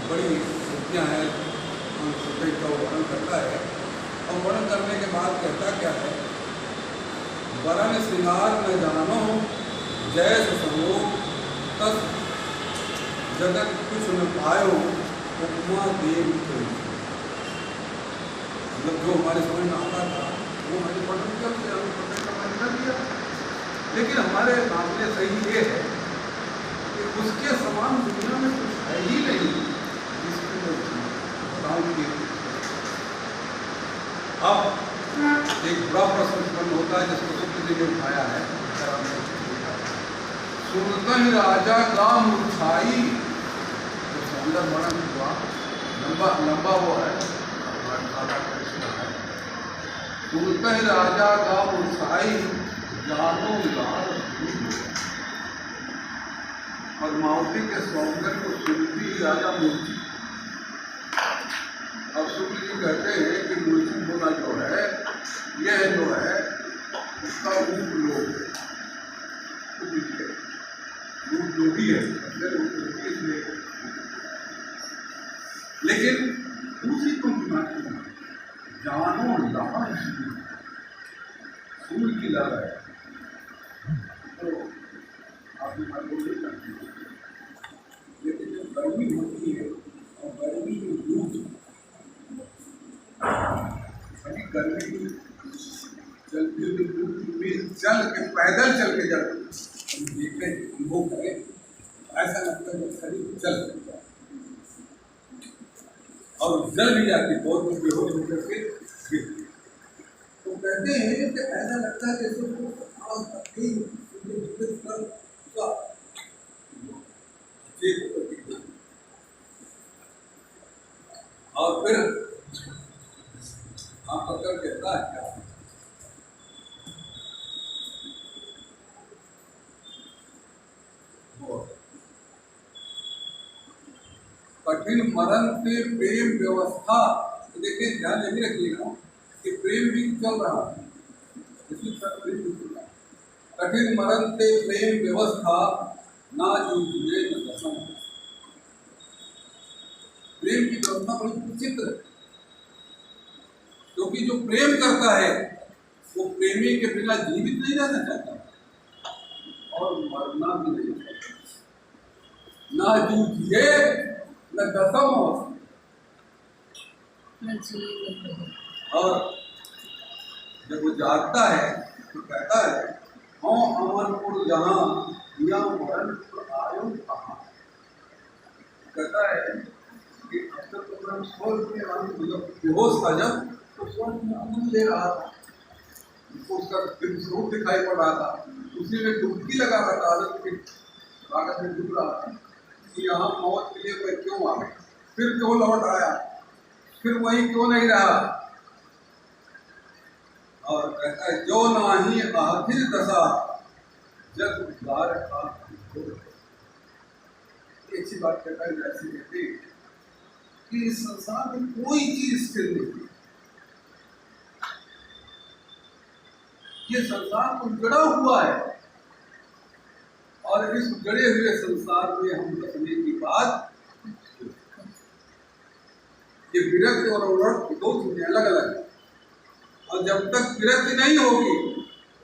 बड़ी विधियाँ हैं, छोटे का वर्णन करता है। और वर्णन करने के बाद कहता क्या है, वरण श्रृंगार न जानो जैस समो तस जगत कुछ न पायो उपमा देव को। मतलब जो हमारे समझ में आता था वो हमें पढ़ने का मन कर दिया, लेकिन हमारे मामले सही ये है कि उसके समान दुनिया में कुछ है ही नहीं जिसको बताऊंगी। अब एक बड़ा प्रश्न उत्पन्न होता है जिसको शुक्ल जी ने उठाया है। सुनता ही राजा का मूर्छाई, तो सुंदर वर्णन हुआ, लंबा वो है, सुनता ही राजा का मूर्छाई जानो लाल। पद्मावती के सौंदर्य को सुनती राजा मूर्छित। अब शुक्ल जी कहते हैं कि मूर्छित होना जो है, यह जो है उसका रूप लोग रूप जो भी है, लेकिन दूसरी पंक्ति जानो लाल सूर्य की लहर है, तो आप लेकिन जब गर्मी होती है और गर्मी में धूप, गर्मी चलते हुए चल के पैदल चल के जब देखें अनुभव करें, ऐसा लगता है शरीर चल सकता है और जल भी जाती है, बहुत बेहोश होकर के गिरती। तो कहते हैं कि ऐसा लगता है जैसे और फिर आप पकड़ कहता है क्या, कठिन मरण से प्रेम व्यवस्था। तो देखिए ध्यान यही रखिएगा कि प्रेम भी चल रहा है, कठिन मरण से प्रेम व्यवस्था ना जूझे न कसम। प्रेम की व्यवस्था बड़ी विचित्र है, क्योंकि जो प्रेम करता है वो प्रेमी के बिना जीवित नहीं रहना चाहता और मरना भी नहीं चाहता, ना जूझिए न कसम हो। और जब वो जागता है तो कहता है हाँ अमरपुर जहाँ दिया मरण आयो कहाँ। कहता है कि अब तक तो मैं स्वर्ग में मतलब बेहोश था, जब तो स्वर्ग में आनंद ले रहा था, उसका स्वरूप दिखाई पड़ रहा था, उसी में डुबकी लगा रहा था, आनंद के स्वागत में डूब रहा था कि यहाँ मौत के लिए मैं क्यों आ गया, फिर क्यों लौट आया, फिर वहीं क्यों नहीं रहा। और कहता है जो नाही आखिर दशा जग द्वार का। अच्छी बात कहता है, ऐसी कहती कि इस संसार में कोई चीज स्थिर नहीं, ये संसार उजड़ा हुआ है और इस उजड़े हुए संसार में हम रखने की बात, ये विरक्त और अनुरक्त दो चीजें अलग अलग है, और जब तक विरक्त नहीं होगी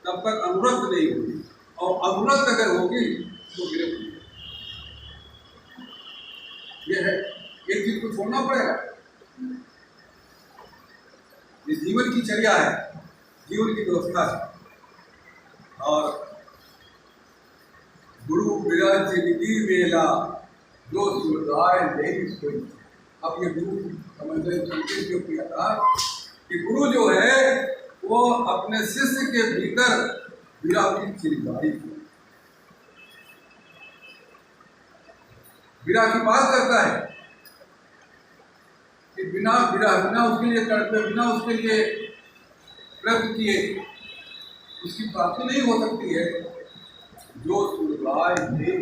तब तक अनुरक्त नहीं होगी, और अनुरक्त अगर होगी तो विरक्त नहीं। यह है, एक चीज को छोड़ना पड़ेगा। ये जीवन की चर्या है, जीवन की व्यवस्था है। और गुरु विराज जिंदगी मेला जो सुरदाय नहीं सोई। अब ये गुरु समझ जो किया था कि गुरु जो है वो अपने शिष्य के भीतर विरह की चिंगारी, विरह की बात करता है कि बिना विरह, बिना उसके लिए तड़पे, बिना उसके लिए व्रत किए उसकी प्राप्ति नहीं हो सकती है। जो सुरगाय नहीं,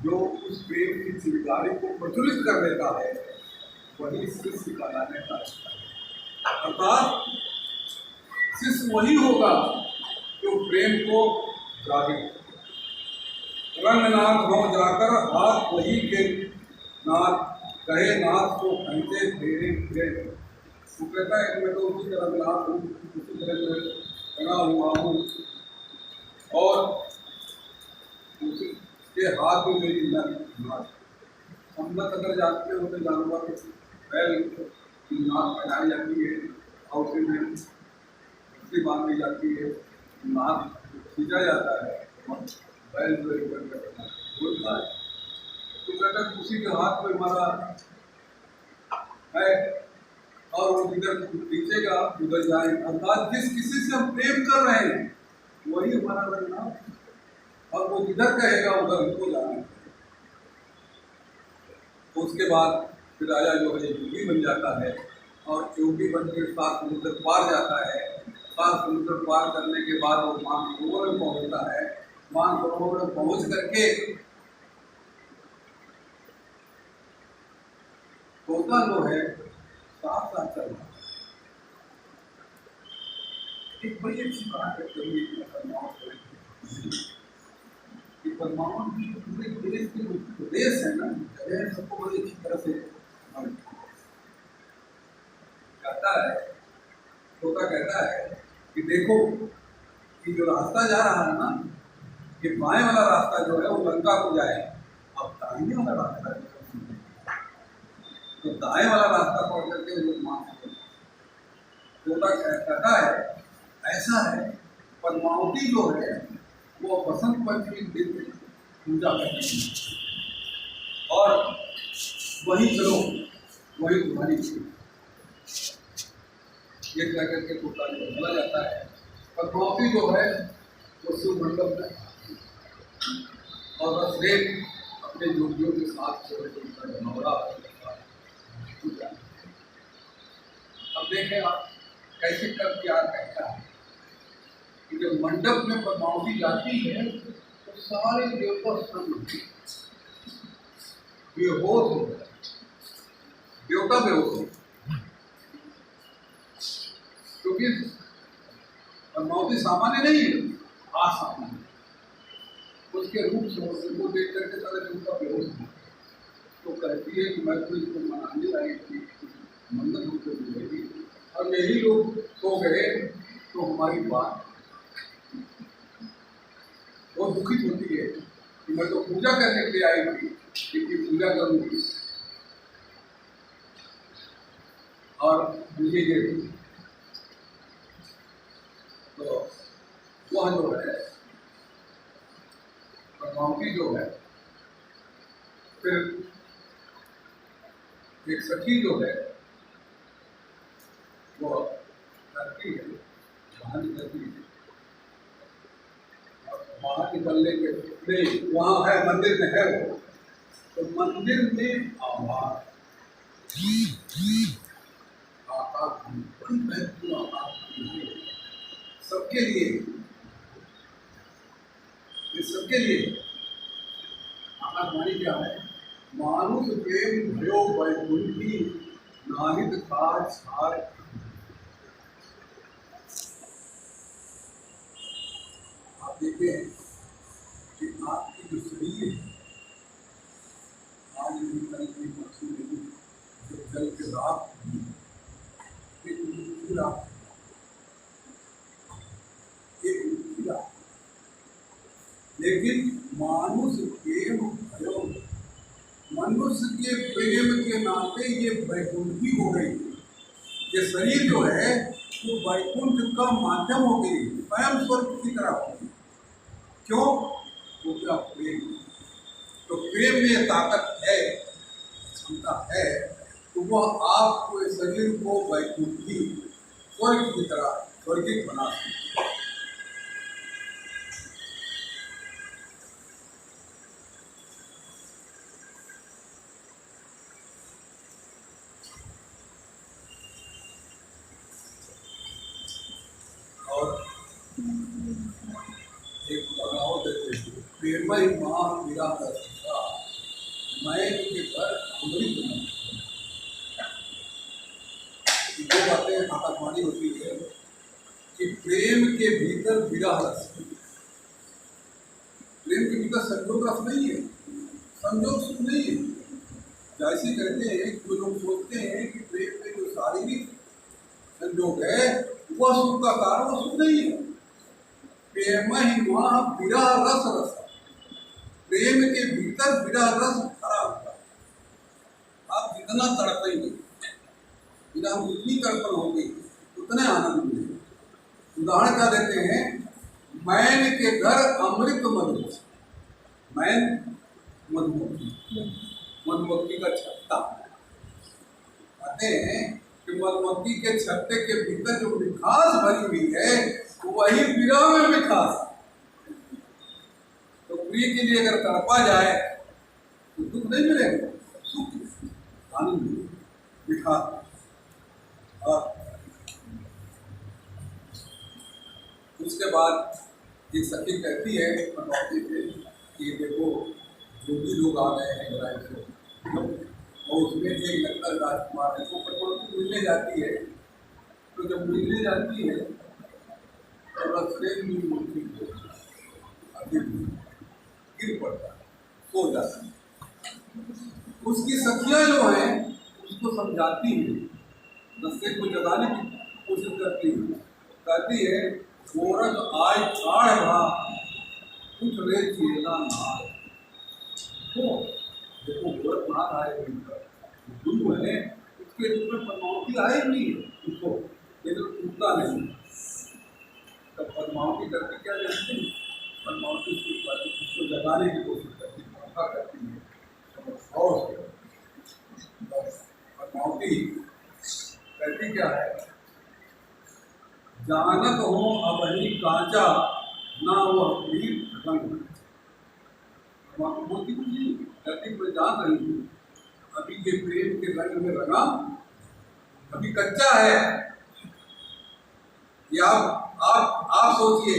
जो उस प्रेम की चिंगारी को प्रज्वलित कर देता है वही शिष्य कहलाने का है। अर्थात शिष्य वही होगा जो प्रेम को जागे। रंगनाथ हो जाकर हाथ वही के नाथ कहे नाथ को घंटे फेरे फिरे। वो कहता है कि मैं तो उसी तरह नाथ हूँ, उसी तरह मैं बना हुआ हूँ और उसी के हाथ में मेरी नाथ। सम्मत अगर जानते हो तो जानवर बैल की नाथ पहनाई जाती है और उसी में रस्सी बांधी जाती है, नाथ खींचा जाता है और बैल जो बोलता है। तो कहता है उसी के हाथ में हमारा है और वो जिधर खींचेगा उधर जाए। अर्थात जिस किसी से हम प्रेम कर रहे हैं वही हमारा रंगना और वो जिधर कहेगा उधर हमको जाना है। तो उसके बाद फिर राजा जो है योगी बन जाता है और योगी बन के 7 समुद्र पार जाता है। 7 समुद्र पार करने के बाद वो मानसरोवर में पहुंचता है। मानसरोवर में पहुंच करके तोता जो है साथ साथ चल रहा है। एक बड़ी अच्छी बात है कि परमाणु की पूरे देश के जो प्रदेश है ना, जगह सबको बड़ी अच्छी तरह से कहता है। तोता कहता है कि देखो कि जो रास्ता जा रहा है ना, ये बाएं वाला रास्ता जो है वो लंका को जाए, अब दाहिने वाला रास्ता तो दाएं वाला रास्ता पकड़ करके लोग मानते हैं। तोता कहता है ऐसा है पद्मावती जो है वो बसंत पंचमी दिन पूजा करती है और वही चलो वही तुम्हारी ये कह करके तोता जो बोला जाता है। पद्मावती जो है वो शिव मंडप में और बस अपने जोगियों के साथ जो है उनका नवरा। अब देखें आप कैसे कब प्यार कहता है कि जब मंडप में पद्मावती जाती है तो सारे देवता बेहोश हो गए, देवता बेहोश हो, क्योंकि पद्मावती सामान्य नहीं है, असामान्य। उसके रूप से वो देख करके सारे देवता बेहोश हो। तो कहती है कि मैं तो इसको मनाने आई थी, मंदिर होकर मिलेगी और यही लोग सो गए तो हमारी बात बहुत दुखित होती है कि मैं तो पूजा करने के लिए आई थी, लेकिन पूजा करूंगी और मुझे ये तो वह जो है पद्मावती जो है फिर एक सखी जो है वो करती है, बाहर निकलती है और बाहर निकलने के नहीं वहाँ है मंदिर में है वो, तो मंदिर में आवाज सबके लिए, सबके लिए आकाशवाणी क्या है? मानुष प्रेम भयो वैकुंठी नाहित काज हार। आप देखें कि आपकी जो शरीर है आज भी कल की परसों नहीं, जो जल के रात लेकिन मानुष प्रेम भयो, मनुष्य के प्रेम के नाते ये वैकुंठी हो गई। ये शरीर जो है वो वैकुंठ का माध्यम हो गई, स्वयं स्वर्ग की तरह हो गई। क्यों? वो क्या प्रेम, तो प्रेम में ताकत है, क्षमता है, तो वह आपको इस शरीर को वैकुंठी स्वर्ग की तरह स्वर्गिक बना सकती है। एक बनाओ देते प्रेमय माँ मेरा दर्शा मैं के घर अमृत बना। दो बातें आकाशवाणी होती है कि प्रेम के भीतर विरह रस, प्रेम के भीतर संयोग रस नहीं है, संयोग सुख नहीं है। जैसे कहते हैं जो लोग सोचते हैं कि प्रेम में जो शारीरिक संयोग है वह सुख का कारण, वो सुख नहीं है। प्रेम ही वहाँ विरह रस रस, प्रेम के भीतर विरह रस भरा हुआ है। आप जितना तड़पेंगे, बिना जितनी तड़पन होगी उतने आनंद मिलेंगे। उदाहरण क्या देते हैं, मैन के घर अमृत मधु, मैन मधुमक्खी, मधुमक्खी का छत्ता। कहते हैं कि मधुमक्खी के छत्ते के भीतर जो मिठास भरी हुई है वही विरह में मिठास। तो प्रिय के लिए अगर तड़पा जाए तो दुख नहीं मिलेगा, सुख आनंद मिलेगा, मिठास। और उसके बाद एक सखी कहती है मनौती से कि देखो जो भी लोग आ गए हैं लड़ाई से, और उसमें एक लखनऊ राजकुमार है, वो मनौती मिलने जाती है। तो जब मिलने जाती है तो रस्ते में मूर्ति गिर पड़ता है, सो जाता है। उसकी सखियाँ जो हैं उसको समझाती हैं, रस्ते को जगाने की कोशिश करती है। कहती है गोरख आय ठाड़ भा कुछ रे चेला नार। तो देखो गोरखनाथ आए गुरु है, उसके रूप में पद्मावती आई नहीं है उसको, लेकिन टूटता नहीं। तब पद्मावती करके क्या करती है, पद्मावती उसको जगाने की कोशिश करती है, पंखा करती है और पद्मावती कहती क्या है, जानत हो अबही कांचा ना वह पीर रंग। मोती जी कहती मैं जान रही हूँ अभी ये प्रेम के रंग में रंगा अभी कच्चा है। या आप सोचिए,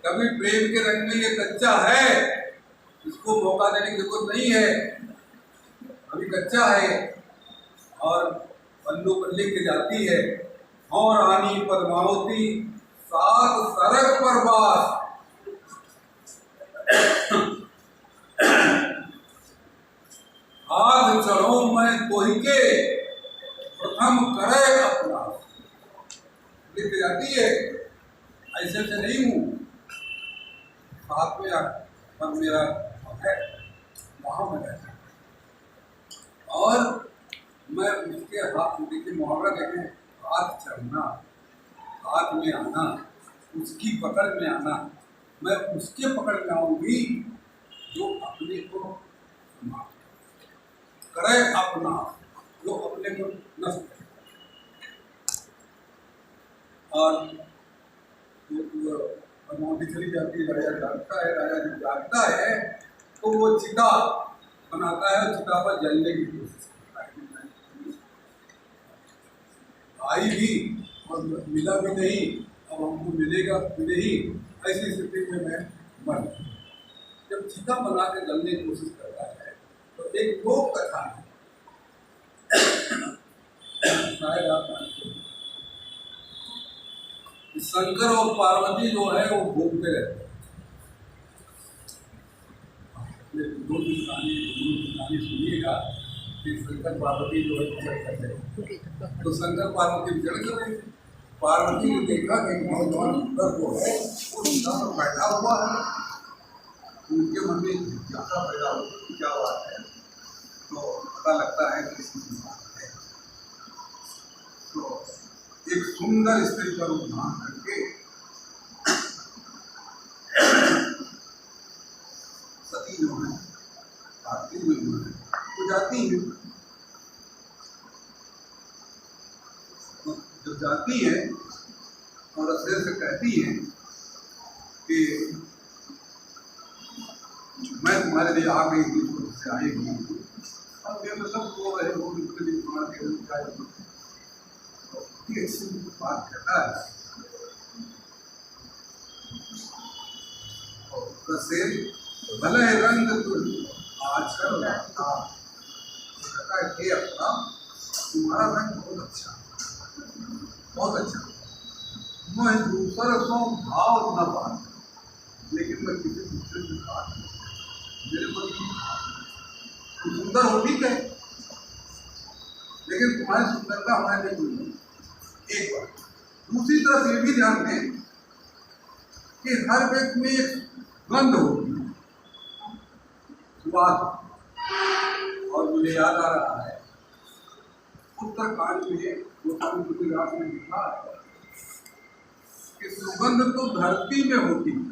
कभी प्रेम के रंग में ये कच्चा है, इसको मौका देने की जरूरत नहीं है, अभी कच्चा है। और पल्लू पर लेके जाती है, और रानी पद्मावती सात सरग पर बास, हाथ चढ़ो मैं कोई के प्रथम करे अपना। लेके जाती है, ऐसे से नहीं हूँ, साथ में पर मेरा है वहां में रहता और मैं उसके हाथ, देखिए मुहावरा देखें, हाथ चढ़ना, हाथ में आना, उसकी पकड़ में आना। मैं उसके पकड़ में आऊंगी जो अपने को करे अपना, जो अपने को नष्ट करे। और पद्मावती चली जाती है, राजा जागता है। राजा जब जागता है तो वो चिता बनाता है और चिता पर जलने की कोशिश करता है। आई भी और मिला भी नहीं, अब हमको मिलेगा भी नहीं, ऐसी स्थिति में मैं मर गया। जब चिता बना के जलने की कोशिश करता है तो एक लोक कथा है, शायद आप जानते हैं, शंकर और पार्वती जो है वो घूमते रहते हैं। दो दिन कहानी सुनिएगा कि शंकर पार्वती जो है विचरण करते हैं। तो शंकर पार्वती विचरण कर रहे थे, पार्वती ने देखा कि नौजवान सुंदर जो है वो सीधा पर बैठा हुआ है। उनके मन में जिज्ञासा पैदा होती क्या बात है, तो पता लगता है कि इसकी बात है। तो एक सुंदर स्त्री का रूप धारण करके सती जो है भारती हुई जो है वो जाती है। तो जब जाती है और अशेर से कहती है कि मैं तुम्हारे लिए आ गई थी, उससे आएगी, अब ये मतलब वो रहे वो उसके लिए तुम्हारे बात कहता है। भले रंग आचरण कहता है अपना तुम्हारा रंग बहुत अच्छा, बहुत अच्छा, मैं दूसरा को भाव न पाता, लेकिन मैं किसी दूसरे से बात मेरे को सुंदर हो, ठीक है, लेकिन तुम्हारी सुंदरता हमारे लिए कोई नहीं। एक बात। दूसरी तरफ ये भी ध्यान दें कि हर व्यक्ति में एक गंध होती है, स्वाद। और मुझे याद आ रहा है उत्तरकांड में गोस्वामी तुलसीदास ने लिखा है कि सुगंध तो धरती में होती है,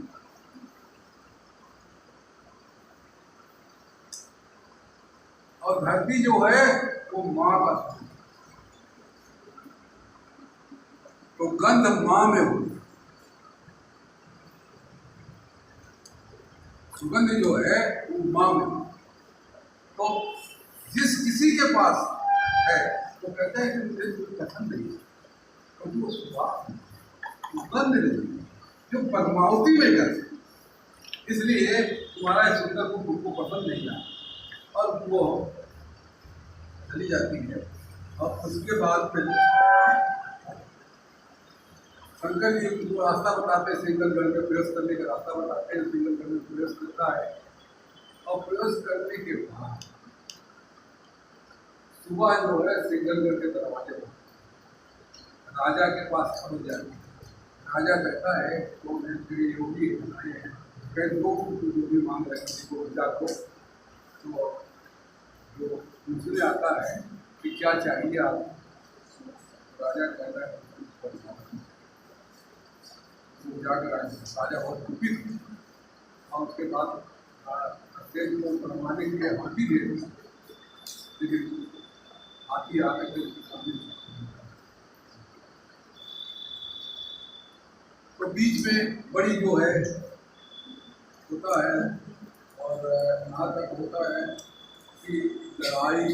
और धरती जो है वो माँ का स्वरूप, तो गंध माँ में होती है। सुगंध जो है वो माँ में, तो जिस किसी के पास है तो कहते हैं कि मुझे कुछ पसंद नहीं है, क्योंकि वो स्वाद गंध नहीं जो पद्मावती में करते, इसलिए तुम्हारा सुंदर को तुमको पसंद नहीं आता और वो चली जाती है। और उसके बाद फिर शंकर जी उनको रास्ता बताते हैं, सिंगलगढ़ में प्रवेश करने का रास्ता बताते हैं। सिंगलगढ़ में प्रवेश करता है और प्रवेश करने के बाद सुबह जो है सिंगलगढ़ के दरवाजे पर राजा के पास पहुंच जाती है। राजा कहता है तो मेरे योगी हैं, लोग जो भी मांग रहे हैं किसी को जाको, तो जो पूछने आता है कि क्या चाहिए आप, राजा कहता है जाकर राजा बहुत दुखित थे। और उसके बाद को बनवाने के लिए हाथी दे, लेकिन हाथी आकर के तो बीच में बड़ी जो है होता है, और यहाँ तक होता है कि लड़ाई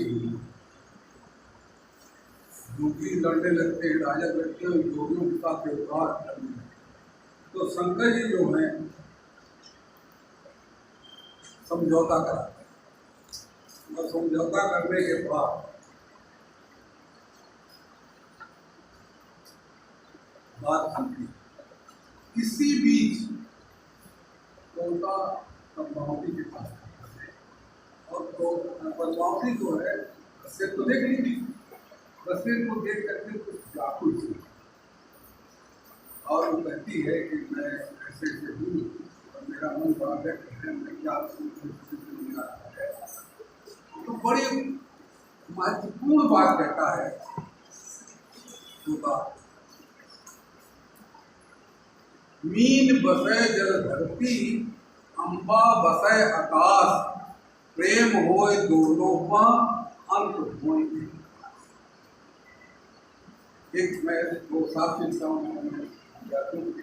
योगी लड़ने लगते हैं, राजा लड़ते हैं, योगियों के साथ व्यवहार करने लगते। तो शंकर जी जो है समझौता कराते हैं, और समझौता करने के बाद बात बनती है। किसी बीच तोता पद्मावती के पास, और तो पद्मावती जो है रस्से तो देख ली थी, रस्से को देख करके कुछ व्याकुल थी, और वो कहती है कि मैं ऐसे ऐसे हूँ और मेरा मन बड़ा व्यक्त है, मैं क्या मिला है। तो बड़ी महत्वपूर्ण बात कहता है तोता, मीन बसै जल धरती अम्बा बसै आकाश, प्रेम होए दोनों का अंत होए। एक मैं दो साल से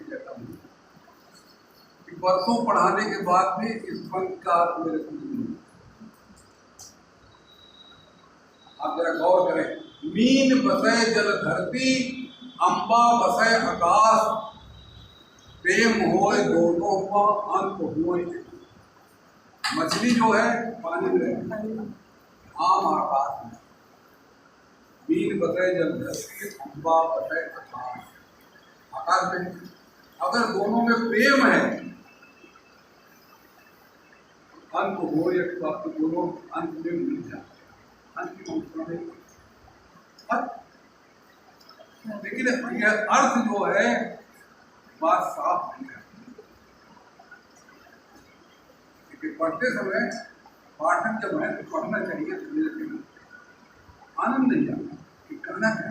कहता हूँ कि बरसों पढ़ाने के बाद भी इस पंथ का अर्थ मेरे समझ नहीं। आप जरा गौर करें, मीन बसै जल धरती अम्बा बसै आकाश, प्रेम होए दोनों का अंत होए। मछली जो है पानी में रहती है, आम आकाश में, मीन बसै जल धरती अम्बा बसै आकाश, आकाश में। अगर दोनों में प्रेम है अंत हो, एक तो दोनों अंत में मिल जाते हैं, अंत की मंत्रा में। लेकिन यह अर्थ जो है बात साफ नहीं है, क्योंकि पढ़ते समय पाठक जब है तो पढ़ना चाहिए, तो आनंद नहीं आता कि करना क्या।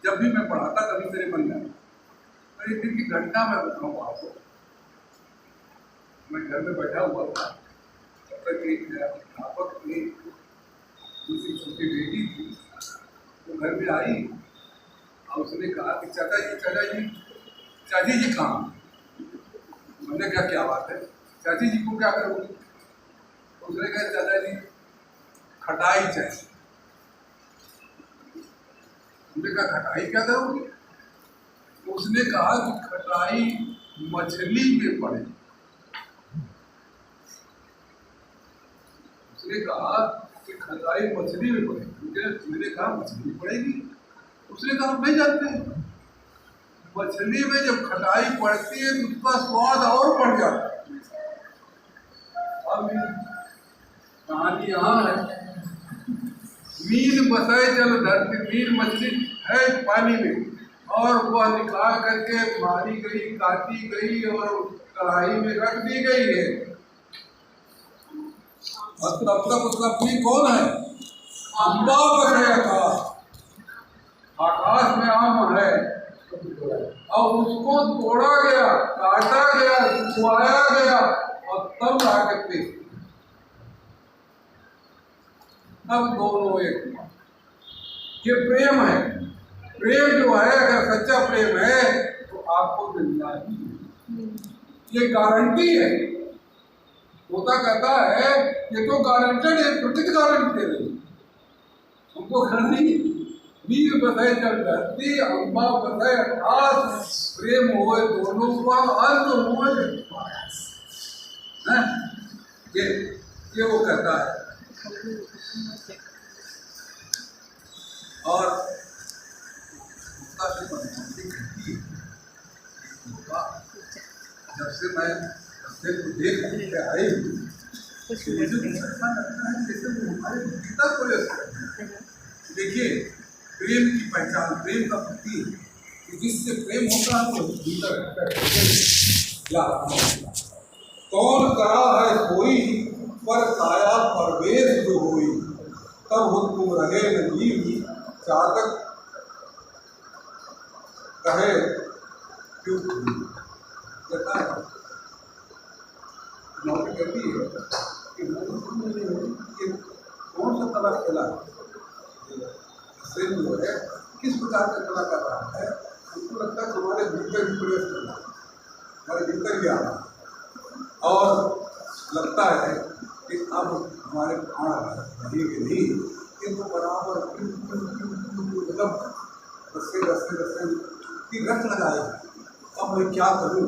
जब भी मैं पढ़ाता तभी मेरे मन में तो एक दिन की घटना मैं बताऊँ आपको। मैं घर में बैठा हुआ था, तब तक एक अध्यापक की दूसरी छोटी बेटी थी, वो घर में आई और उसने कहा कि चाची जी कहाँ। मैंने कहा क्या बात है, चाची जी को क्या करोगे। उसने कहा चाचा जी खटाई चाहिए। हमने कहा खटाई क्या करोगे। उसने कहा कि खटाई मछली में पड़े। उसने कहा कि खटाई मछली में पड़े। मैंने कहा मछली में पड़ेगी। उसने कहा नहीं जानते, मछली में जब खटाई पड़ती है तो उसका स्वाद और बढ़ जाता है। अब कहानी यहाँ है, मीन बसाए चलो धरती, मीन मछली है पानी में और वह निकाल करके मारी गई, काटी गई और कढ़ाई में रख दी गई है। और तब तक उसका पी कौन है? अम्बा बसे आकाश में आम है और उसको तोड़ा गया, काटा गया, सुखवाया गया और तब ला करके अब दोनों एक। ये प्रेम है। प्रेम जो है अगर सच्चा प्रेम है तो आपको मिलना ही है, ये गारंटी है। होता कहता है ये तो गारंटेड है, प्रकृति गारंटी दे रही, हमको गारंटी। वीर बसाए चल धरती, अम्बा बसाए आकाश, प्रेम होए दोनों का अंत होए। ये वो कहता है। और जब से मैं देख आई देखिए, प्रेम की पहचान, प्रेम का प्रतीक, जिससे प्रेम होता है तो भीतर कौन करा है कोई पर काया परवेश जो हुई, तब हो तुम रहे न जीवी चातक कहे क्यों कहता है। नौकरी कहती है कि कौन सा कला खेला प्रेम जो है, किस प्रकार का कला कर रहा है, हमको लगता है हमारे भीतर ही प्रवेश करना, हमारे भीतर ही आना, और लगता है कि अब हमारे प्राण रहेंगे नहीं, किंतु बराबर मतलब रस्ते की रट लगाए। अब मैं क्या करूं?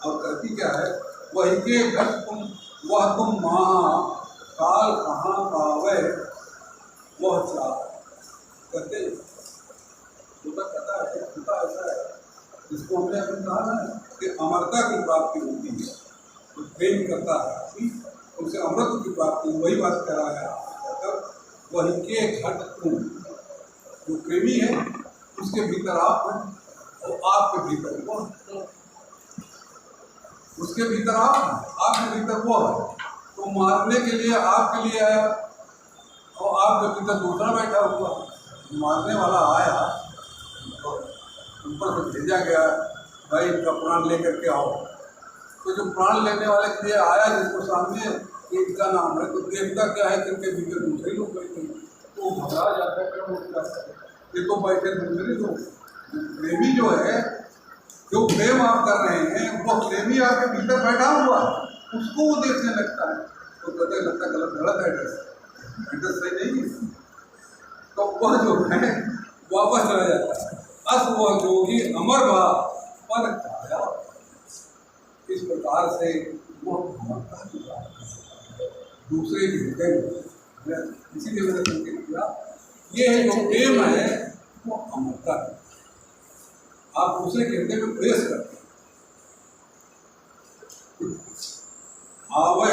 और कहती क्या है, वही के घट तुम वह तुम माँ काल कहाँ पावे वह चाह। कहते कहता है ऐसा है जिसको हमने अभी कहा ना कि अमरता की प्राप्ति होती है, तो प्रेम करता है उनसे अमृत की प्राप्ति, वही बात कर रहा है। वही के घट तुम, जो प्रेमी है उसके भीतर आप हैं और आपके भीतर वो, उसके भीतर आप, आपके भीतर वो है। तो मारने के लिए आपके लिए आया और आपके भीतर दूसरा बैठा हुआ, मारने वाला आया तो ऊपर से भेजा गया, भाई इनका प्राण लेकर के आओ। तो जो प्राण लेने वाले के लिए आया, जिसको सामने इनका नाम है, तो देखता क्या है कि इनके भीतर दूसरे लोग बैठे, तो घबरा जाता है। ये तो बैठे दूसरे लोग। प्रेमी जो है, जो प्रेम आप कर रहे हैं, वो प्रेमी आपके भीतर बैठा हुआ है, उसको वो देखने लगता है, तो कहते लगता गलत एड्रेस सही नहीं है, तो वह जो है वापस चला जाता है। अस वह जोगी अमर भा पर काया, इस प्रकार से वो दूसरे के हृदय में, इसीलिए मैंने संकेत किया, ये है जो प्रेम है वो अमरता है। आप दूसरे के हृदय में प्रवेश करते हैं। आवह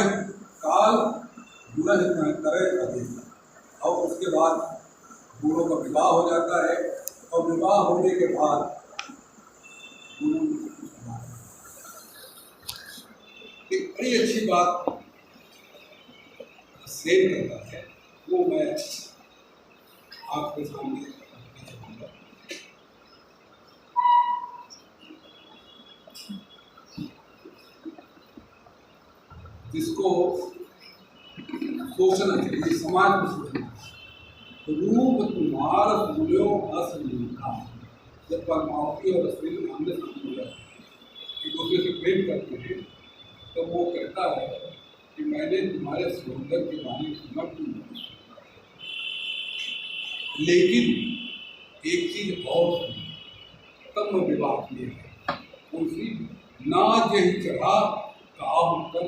काल बुरा जितना करे अधिक, और उसके बाद दोनों का विवाह हो जाता है, और विवाह होने के बाद एक बड़ी अच्छी बात शेयर करता है, वो मैं आपके सामने रखना चाहूँगा। जिसको सोचना चाहिए, समाज को सोचना चाहिए। रूप तुम्हारा सूर्यो असलीका, जब परमावती और असली आमने सामने हो जाते हैं, एक दूसरे से प्रेम करते हैं, तो वो कहता है कि मैंने तुम्हारे सौंदर्य के बारे में सुना क्यों, लेकिन एक चीज और सुनी, तब मैं विवाह किए हैं। उसी ना जही चढ़ा काहू कर,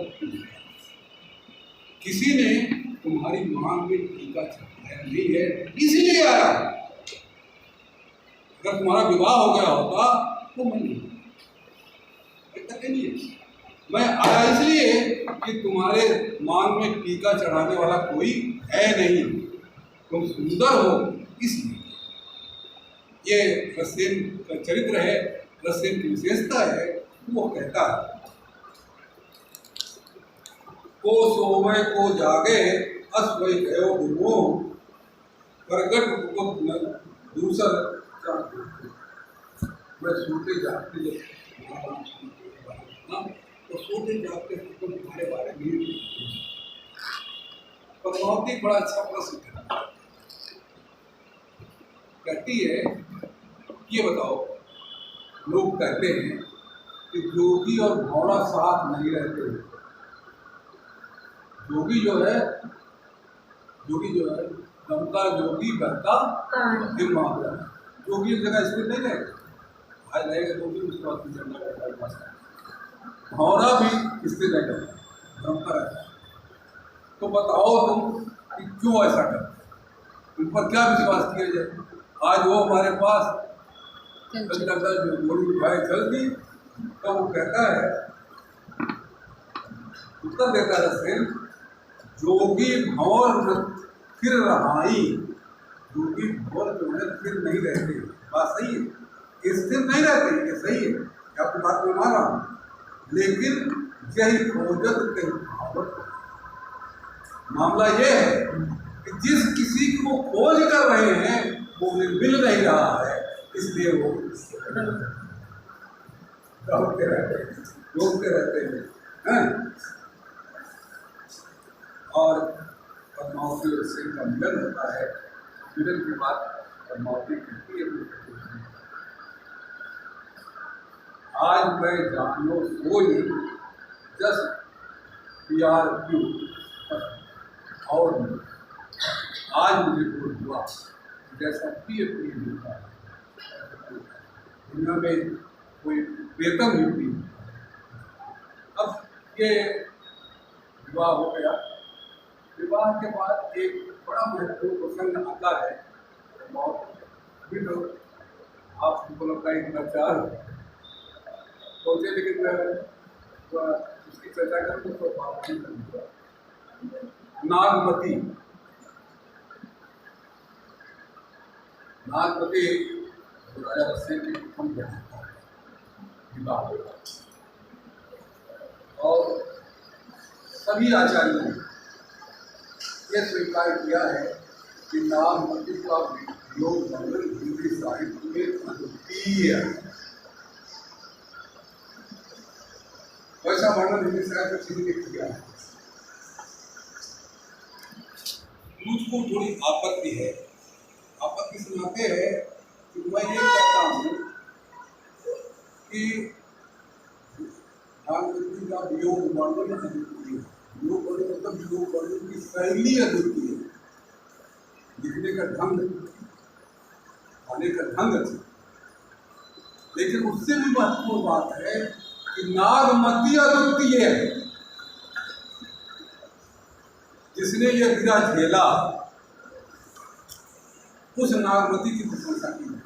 किसी ने तुम्हारी मांग में टीका चढ़ाया नहीं है, इसीलिए आया। अगर तुम्हारा विवाह हो गया होता तो मैं नहीं, नहीं है। मैं आया इसलिए कि तुम्हारे मांग में टीका चढ़ाने वाला कोई है नहीं, तुम सुंदर हो इसलिए। ये रसेन का चरित्र है, रसेन की विशेषता है। वो कहता है को सोवे को जागे अस वही गयो गुमो प्रगट दूसर। मैं सोते जागते तो सोते जागते तो तुम्हारे बारे में पद्मावती बड़ा अच्छा प्रश्न कहती है। ये बताओ, लोग कहते हैं कि जोगी और भौरा साथ नहीं रहते। जोगी जो है दमका जोगी बहता मामला, जोगी एक जगह स्थिर नहीं रहेगा, आज रहेगा जोगी उसके बाद रहेगा। भौरा भी स्थिर रहेगा, दमका रहता। तो बताओ तुम कि क्यों ऐसा करते, उन पर क्या विश्वास किया जाए। आज वो हमारे पास भाई चल दी, तो वो कहता है, उत्तर देता है सेन, जोगी भंवर फिर रहाई। जोगी भंवर जो है फिर नहीं रहते, बात सही है, स्थिर नहीं रहते, ये सही है, आपकी बात में मान रहा हूँ। लेकिन यही खोजत के मामला ये है कि जिस किसी को खोज कर रहे हैं वो उन्हें मिल नहीं रहा है, इसलिए वो रोकते रहते हैं। और पद्मावती और सिंह का मिलन होता है। मिलन के बाद पद्मावती कहती है, आज मैं जानो सोई जस प्यार क्यों, और आज मुझे कोई हुआ जैसा प्रिय होता है। दुनिया में कोई प्रियतम युक्ति। अब ये विवाह हो गया। विवाह के बाद एक बड़ा महत्वपूर्ण प्रसंग आता है, अभी तो आपको लगता है इतना चार सोचे, लेकिन मैं उसकी चर्चा करूँ तो बात नहीं करूँगा। नागमती राजा रसेन की प्रथम विवाह होगा, और सभी आचार्यों ने यह स्वीकार किया है कि नागमती का योग वर्णन हिंदी साहित्य में अद्वितीय है। वैसा वर्णन हिंदी साहित्य में किसी ने किया है। मुझको थोड़ी आपत्ति है, आपत्ति सुनाते हैं कि मैं ये कहता हूँ कि नागमती का योग वर्णन अद्वितीय है। योग वर्णन मतलब योग वर्णन की शैली अद्वितीय है, लिखने का ढंग, आने का ढंग अच्छा। लेकिन उससे भी महत्वपूर्ण बात है कि नागमती अद्वितीय है। जिसने यह विधा झेला उस नागमती की प्रशंसा की है।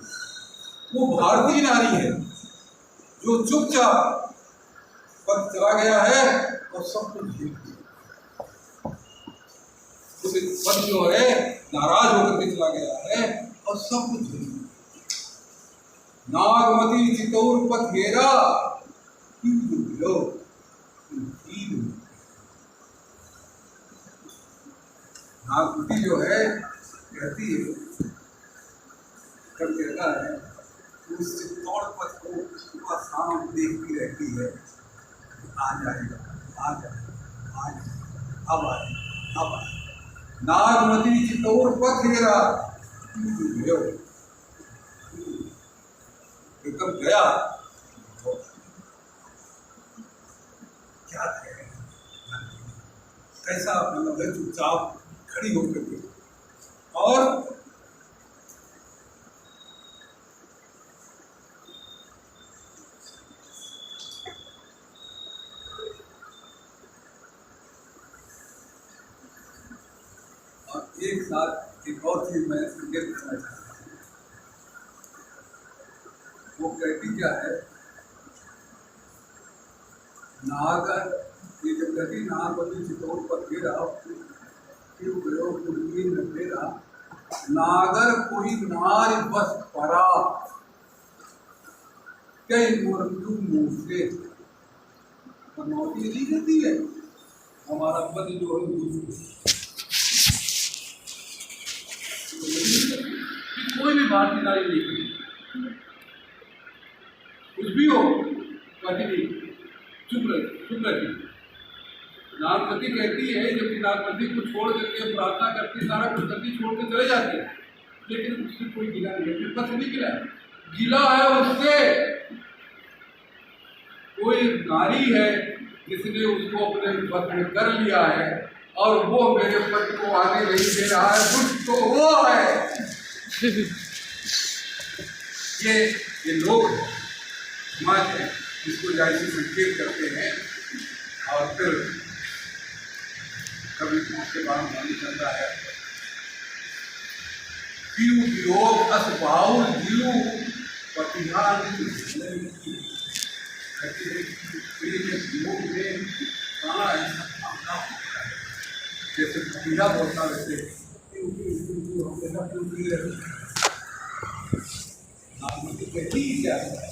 वो भारतीय नारी है जो चुपचाप पद चला गया है और सब कुछ झेल दिया। उस पद जो है नाराज होकर के चला गया है और सब कुछ झेल दिया। नागमती चितौर पथ घेरा, नागमती जो है कहती है, कब कहता है, उस चित्तौड़ पथ को सुबह शाम देखती रहती है, आ जाएगा, आ जाएगा, आ जाएगा, अब आएगा, अब आएगा। नागमती चित्तौड़ पथ घेरा, एकदम गया, क्या करेगा, कैसा मतलब है, चुपचाप खड़ी होकर के। और एक साथ एक और चीज मैं संकेत करना चाहता हूँ। वो कहती क्या है नागर ये जब कहती नागवती चितौड़ पर घेरा क्यों गयो कुर्मी न फेरा, नागर कोई नार बस परा कई मृत्यु मुँह से। मनौती नहीं कहती है हमारा पति जो है कोई भी भारतीय नारी नहीं करती, कुछ भी हो कभी नहीं, चुप रहती। नागवती कहती है जबकि नागवती को छोड़ करके प्रार्थना करती, सारा कुछ करती, छोड़ के चले जाते हैं, लेकिन उससे कोई गिला नहीं है, बस नहीं गिला है, गिला है उससे कोई नारी है जिसने उसको अपने पद में कर लिया है और वो मेरे पद को आगे नहीं दे रहा है, दुष्ट तो वो है। ये लोग समाज है जिसको जायसी संकेत करते हैं और फिर कभी उसके बाद मालूम चलता है पीऊ वियोग अस बाहुल जीव प्रतिहार जैसे पीड़ा बोलता वैसे कहती क्या है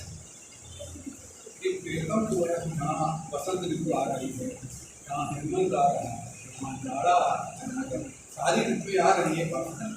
कि बेगम जो है यहाँ बसंत ऋतु आ रही है, यहाँ हेमंत आ रहा है, यहाँ जाड़ा आ रहा है, सारी ऋतु आ रही है, बसंत